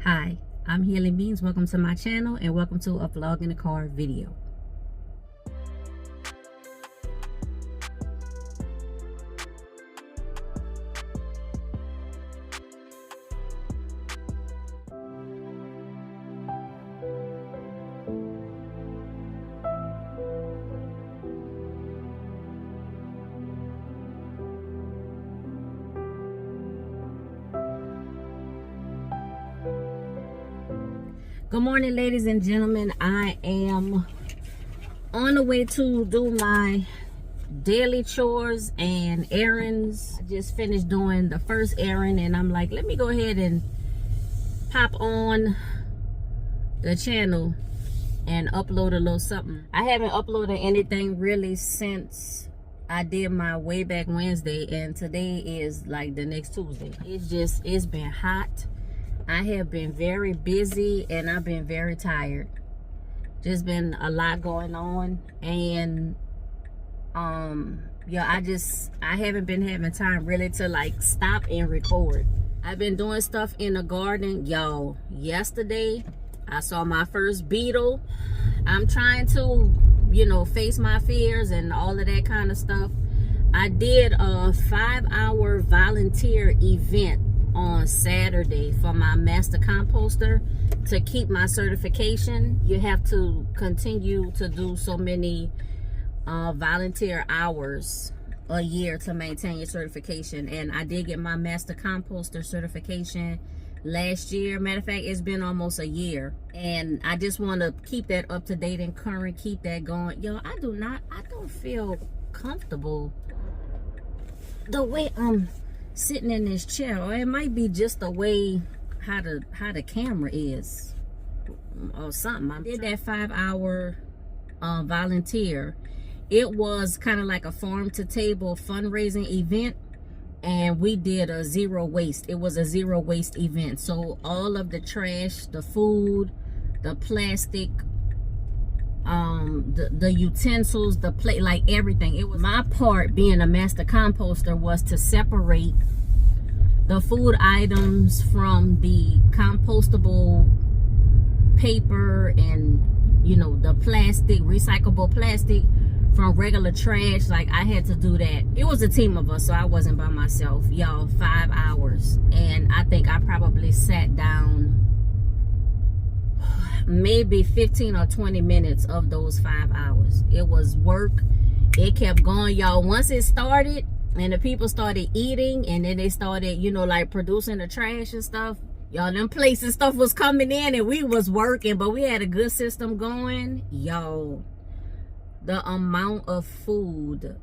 Hi, I'm Healing Beans. Welcome to my channel and welcome to a vlog in the car video. Good morning, ladies and gentlemen. I am on the way to do my daily chores and errands. I just finished doing the first errand and I'm like, let me go ahead and pop on the channel and upload a little something. I haven't uploaded anything really since I did my way back Wednesday, and today is like the next Tuesday. It's been hot. I have been very busy and I've been very tired. Just been a lot going on, and yeah, I haven't been having time really to like stop and record. I've been doing stuff in the garden, y'all. Yesterday I saw my first beetle. I'm trying to, you know, face my fears and all of that kind of stuff. I did a 5-hour volunteer event on Saturday for my master composter. To keep my certification, you have to continue to do so many volunteer hours a year to maintain your certification, and I did get my master composter certification last year. Matter of fact, it's been almost a year, and I just want to keep that up to date and current, keep that going. Yo, I don't feel comfortable the way I'm sitting in this chair, or it might be just the way how the camera is or something. I did that 5-hour volunteer. It was kind of like a farm to table fundraising event, and we did a zero waste. It was a zero waste event. So all of the trash, the food, the plastic, the utensils, the plate, like everything. It was my part, being a master composter, was to separate the food items from the compostable paper and, you know, the plastic, recyclable plastic from regular trash. Like, I had to do that. It was a team of us, so I wasn't by myself, y'all. 5 hours, and I think I probably sat down maybe 15 or 20 minutes of those 5 hours. It was work. It kept going, y'all. Once it started and the people started eating, and then they started, you know, like producing the trash and stuff, y'all, them plates and stuff was coming in and we was working, but we had a good system going. Y'all, the amount of food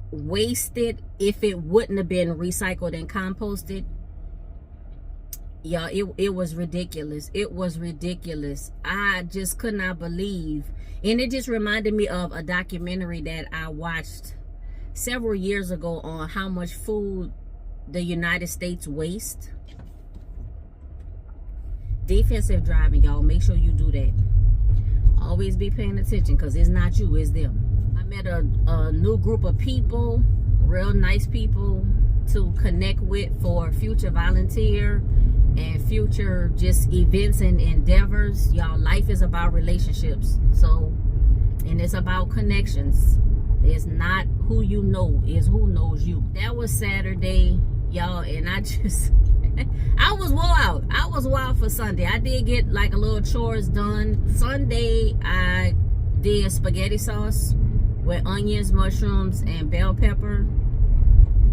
wasted if it wouldn't have been recycled and composted, y'all, it was ridiculous. It was ridiculous. I just could not believe. And it just reminded me of a documentary that I watched several years ago on how much food the United States waste. Defensive driving, y'all. Make sure you do that. Always be paying attention, because it's not you, it's them. I met a new group of people, real nice people to connect with for future volunteer and future just events and endeavors. Y'all, life is about relationships. So, and it's about connections. It's not who you know, it's who knows you. That was Saturday, y'all, and I just I was wore out. I was wild for Sunday. I did get like a little chores done. Sunday I did spaghetti sauce with onions, mushrooms, and bell pepper,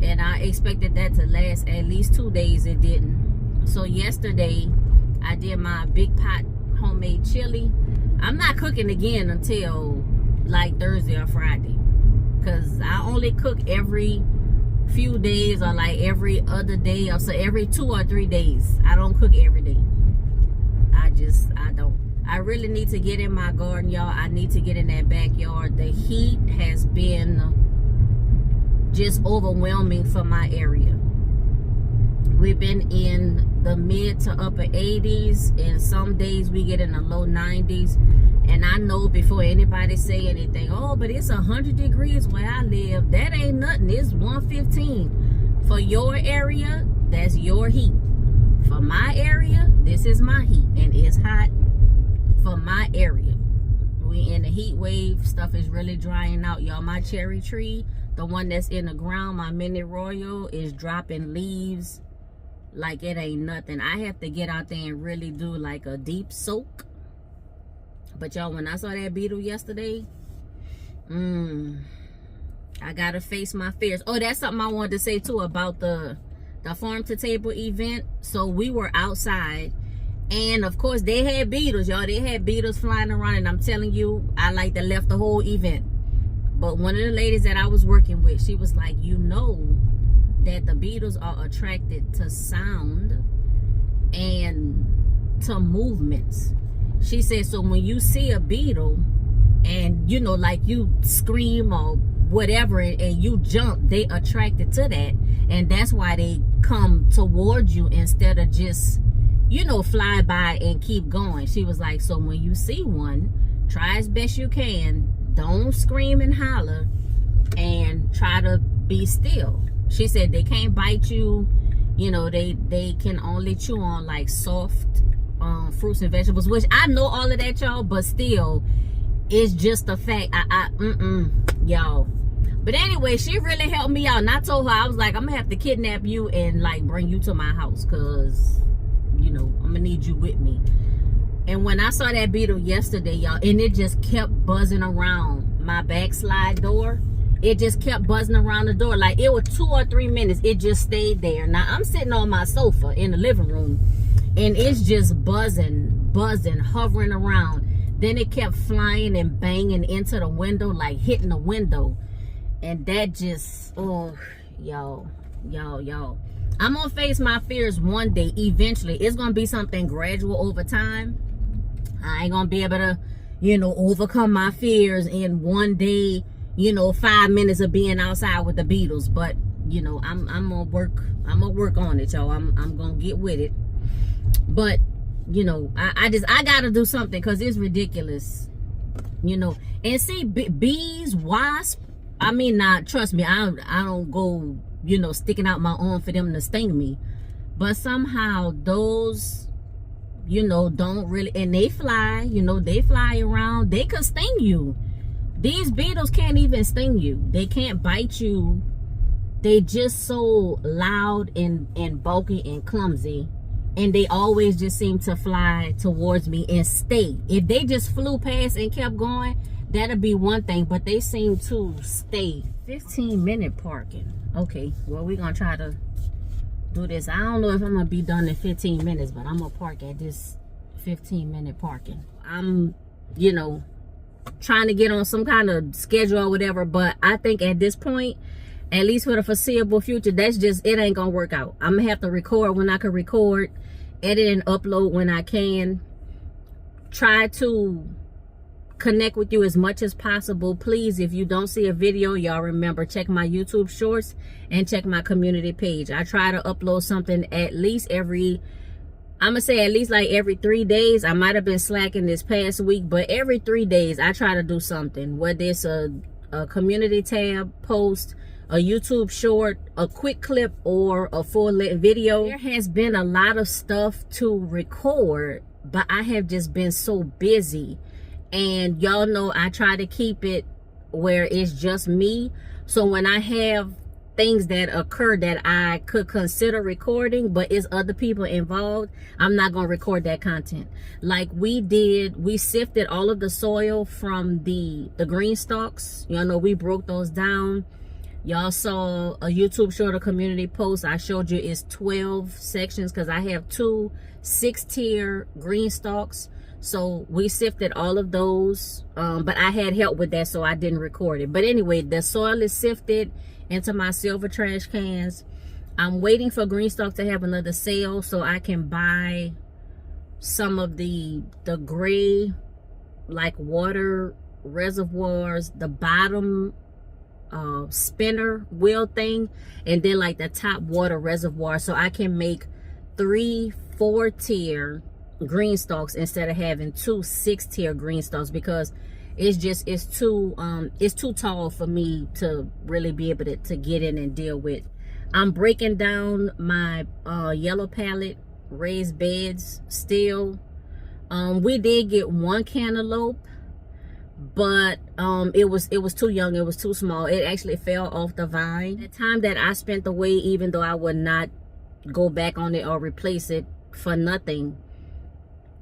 and I expected that to last at least 2 days. It didn't. So yesterday I did my big pot homemade chili. I'm not cooking again until like Thursday or Friday, because I only cook every few days, or like every other day, or so every 2 or 3 days. I don't cook every day. I don't. I really need to get in my garden, y'all. I need to get in that backyard. The heat has been just overwhelming for my area. We've been in the mid to upper 80s, and some days we get in the low 90s. And I know, before anybody say anything, oh, but it's 100 degrees where I live, that ain't nothing. It's 115. For your area, that's your heat. For my area, this is my heat, and it's hot for my area. We in the heat wave. Stuff is really drying out, y'all. My cherry tree, the one that's in the ground, my mini royal, is dropping leaves like it ain't nothing. I have to get out there and really do like a deep soak. But y'all, when I saw that beetle yesterday, I gotta face my fears. Oh, that's something I wanted to say too about the farm to table event. So we were outside, and of course they had beetles, y'all. They had beetles flying around, and I'm telling you, I like to left the whole event. But one of the ladies that I was working with, she was like, you know that the beetles are attracted to sound and to movements. She said, so when you see a beetle and, you know, like you scream or whatever and you jump, they attracted to that, and that's why they come towards you instead of just, you know, fly by and keep going. She was like, so when you see one, try as best you can, don't scream and holler, and try to be still. She said they can't bite you, you know, they can only chew on like soft fruits and vegetables, which I know all of that, y'all, but still, it's just a fact. Y'all. But anyway, she really helped me out, and I told her, I was like, I'm gonna have to kidnap you and like bring you to my house, cause you know I'm gonna need you with me. And when I saw that beetle yesterday, y'all, and it just kept buzzing around my backslide door. It just kept buzzing around the door. Like it was 2 or 3 minutes. It just stayed there. Now I'm sitting on my sofa in the living room, and it's just buzzing, hovering around. Then it kept flying and banging into the window, like hitting the window. And that just, oh, y'all. I'm gonna face my fears one day, eventually. It's gonna be something gradual over time. I ain't gonna be able to, you know, overcome my fears in one day, you know, 5 minutes of being outside with the beetles. But, you know, I'm gonna work on it, y'all. I'm gonna get with it. But, you know, I gotta do something, because it's ridiculous, you know. And see, bees, wasps, I mean, now, trust me, I don't go, you know, sticking out my arm for them to sting me. But somehow those, you know, don't really, and they fly, you know, they fly around. They could sting you. These beetles can't even sting you. They can't bite you. They just so loud and bulky and clumsy. And they always just seem to fly towards me and stay. If they just flew past and kept going, that'd be one thing, but they seem to stay. 15-minute parking. Okay, well, we're gonna try to do this. I don't know if I'm gonna be done in 15 minutes, but I'm gonna park at this 15-minute parking. I'm, you know, trying to get on some kind of schedule or whatever, but I think at this point, at least for the foreseeable future, that's just, it ain't gonna work out. I'm gonna have to record when I can record, edit and upload when I can. Try to connect with you as much as possible. Please, if you don't see a video, y'all remember, check my YouTube shorts and check my community page. I try to upload something at least every, I'm gonna say at least like every 3 days. I might have been slacking this past week, but every 3 days I try to do something, whether it's a community tab post, a YouTube short, a quick clip, or a full-length video. There has been a lot of stuff to record, but I have just been so busy. And y'all know I try to keep it where it's just me. So when I have things that occur that I could consider recording, but it's other people involved, I'm not going to record that content. Like we sifted all of the soil from the green stalks. Y'all know we broke those down. Y'all saw a YouTube short, a community post. I showed you it's 12 sections, because I have 2 6-tier green stalks. So we sifted all of those, but I had help with that, so I didn't record it. But anyway, the soil is sifted into my silver trash cans. I'm waiting for GREENSTALK to have another sale so I can buy some of the gray, like, water reservoirs, the bottom spinner wheel thing, and then like the top water reservoir, so I can make 3 4-tier green stalks instead of having 2 6-tier green stalks, because it's too tall for me to really be able to get in and deal with. I'm breaking down my yellow palette raised beds still. We did get one cantaloupe, but it was too young, it was too small. It actually fell off the vine. The time that I spent away, even though I would not go back on it or replace it for nothing,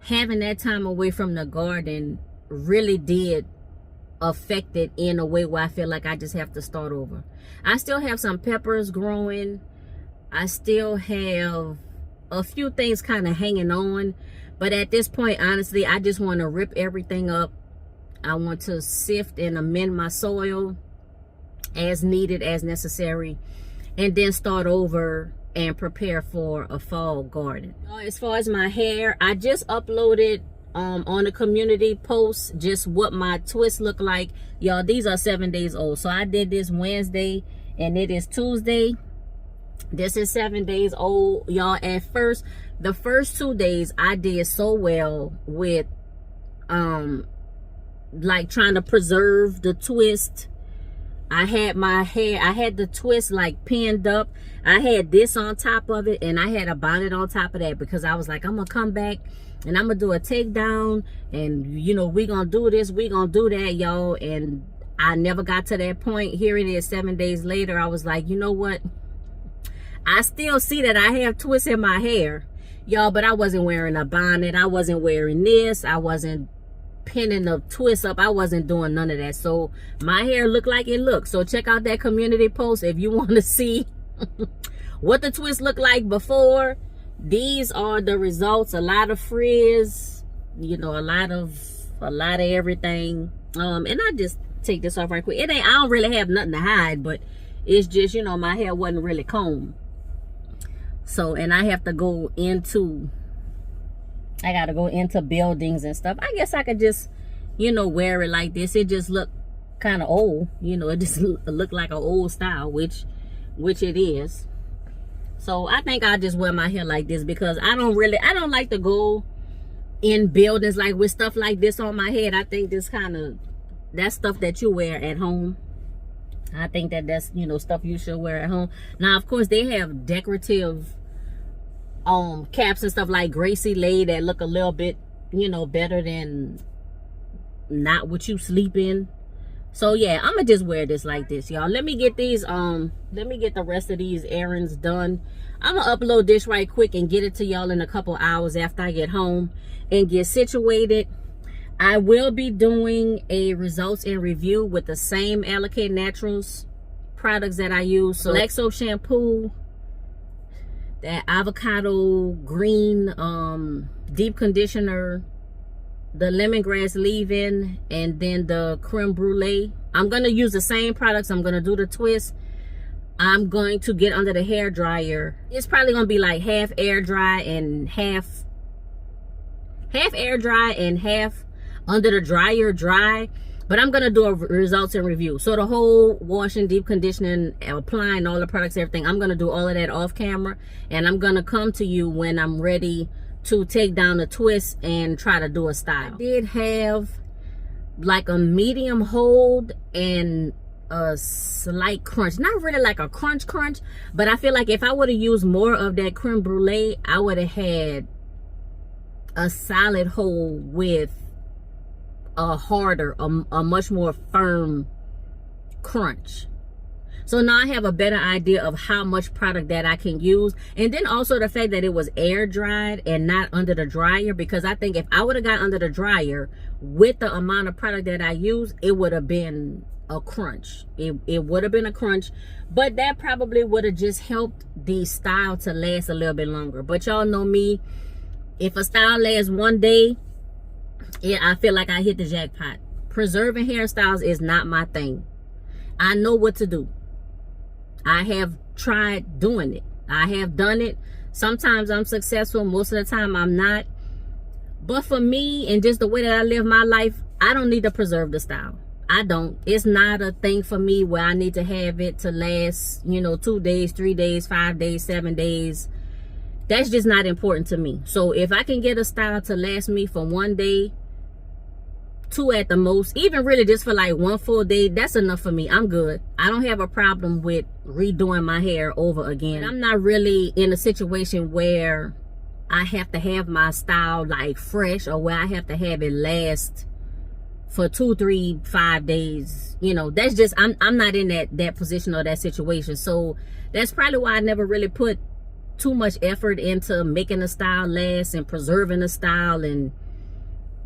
having that time away from the garden really did affect it in a way where I feel like I just have to start over. I still have some peppers growing. I still have a few things kind of hanging on, but at this point, honestly, I just want to rip everything up. I want to sift and amend my soil as needed, as necessary, and then start over and prepare for a fall garden. As far as my hair, I just uploaded on the community post just what my twist look like. Y'all, these are 7 days old. So I did this Wednesday and it is Tuesday. This is 7 days old, y'all. At first, the first 2 days I did so well with like trying to preserve the twist. I had my hair, I had the twist like pinned up. I had this on top of it and I had a bonnet on top of that, because I was like, I'm gonna come back and I'm gonna do a takedown, and you know, we gonna do this, we gonna do that, y'all. And I never got to that point. Here it is 7 days later. I was like, you know what, I still see that I have twists in my hair, y'all, but I wasn't wearing a bonnet, I wasn't wearing this, I wasn't pinning the twist up, I wasn't doing none of that. So my hair looked like it looked. So check out that community post if you want to see what the twist looked like before. These are the results. A lot of frizz, you know, a lot of everything. And I just take this off right quick. It ain't, I don't really have nothing to hide, but it's just, you know, my hair wasn't really combed. So, and I have to go into, I gotta go into buildings and stuff. I guess I could just, you know, wear it like this. It just looked kind of old, you know, it just looked like an old style, which it is. So I think I'll just wear my hair like this, because I don't like to go in buildings like with stuff like this on my head. I think this that's stuff that you wear at home. I think that's, you know, stuff you should wear at home. Now, of course, they have decorative caps and stuff like Gracie Lay that look a little bit, you know, better than not what you sleep in. So yeah, I'm gonna just wear this like this, y'all. Let me get these let me get the rest of these errands done. I'm gonna upload this right quick and get it to y'all in a couple hours after I get home and get situated. I will be doing a results and review with the same Allocate Naturals products that I use. So Lexo shampoo, that avocado green deep conditioner, the lemongrass leave-in, and then the creme brulee. I'm gonna use the same products. I'm gonna do the twist. I'm going to get under the hair dryer. It's probably gonna be like half air dry and half air dry and half under the dryer dry. But I'm gonna do a results and review. So the whole washing, deep conditioning, applying all the products, everything, I'm gonna do all of that off camera, and I'm gonna come to you when I'm ready to take down the twist and try to do a style. I did have like a medium hold and a slight crunch. Not really like a crunch, but I feel like if I would have used more of that creme brulee, I would have had a solid hold with a harder, a much more firm crunch. So now I have a better idea of how much product that I can use. And then also the fact that it was air dried and not under the dryer, because I think if I would have got under the dryer with the amount of product that I use, it would have been a crunch. It would have been a crunch, but that probably would have just helped the style to last a little bit longer. But y'all know me, if a style lasts 1 day, yeah, I feel like I hit the jackpot. Preserving hairstyles is not my thing. I know what to do. I have tried doing it. I have done it. Sometimes I'm successful. Most of the time I'm not. But for me and just the way that I live my life, I don't need to preserve the style. I don't. It's not a thing for me where I need to have it to last, you know, 2 days, 3 days, 5 days, 7 days. That's just not important to me. So if I can get a style to last me for 1 day, 2 at the most, even really just for like 1 full day, that's enough for me. I'm good. I don't have a problem with redoing my hair over again. I'm not really in a situation where I have to have my style like fresh, or where I have to have it last for 2, 3, 5 days. You know, that's just, I'm not in that position or that situation. So that's probably why I never really put too much effort into making a style last and preserving a style, and,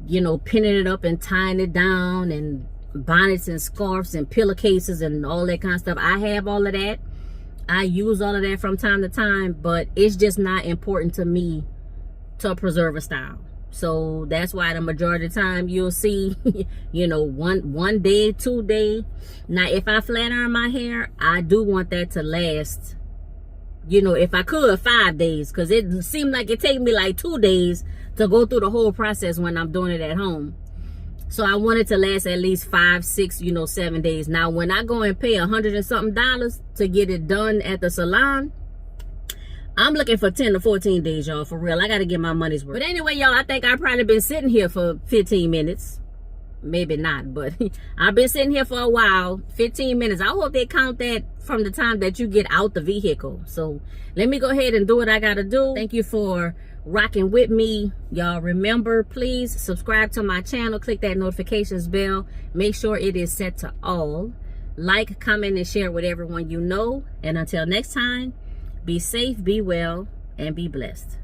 you know, pinning it up and tying it down, and bonnets and scarves and pillowcases and all that kind of stuff. I have all of that. I use all of that from time to time, but it's just not important to me to preserve a style. So that's why the majority of the time you'll see, you know, one day, 2 day. Now, if I flat iron my hair, I do want that to last, you know, if I could, 5 days, because it seemed like it take me like 2 days to go through the whole process when I'm doing it at home. So I want it to last at least 5, 6, you know, 7 days. Now, when I go and pay $100 and something to get it done at the salon, I'm looking for 10 to 14 days, y'all, for real. I got to get my money's worth. But anyway, y'all, I think I've probably been sitting here for 15 minutes. Maybe not, but I've been sitting here for a while. 15 minutes. I hope they count that from the time that you get out the vehicle. So let me go ahead and do what I got to do. Thank you for rocking with me. Y'all, remember, please subscribe to my channel. Click that notifications bell. Make sure it is set to all. Like, comment, and share with everyone you know. And until next time, be safe, be well, and be blessed.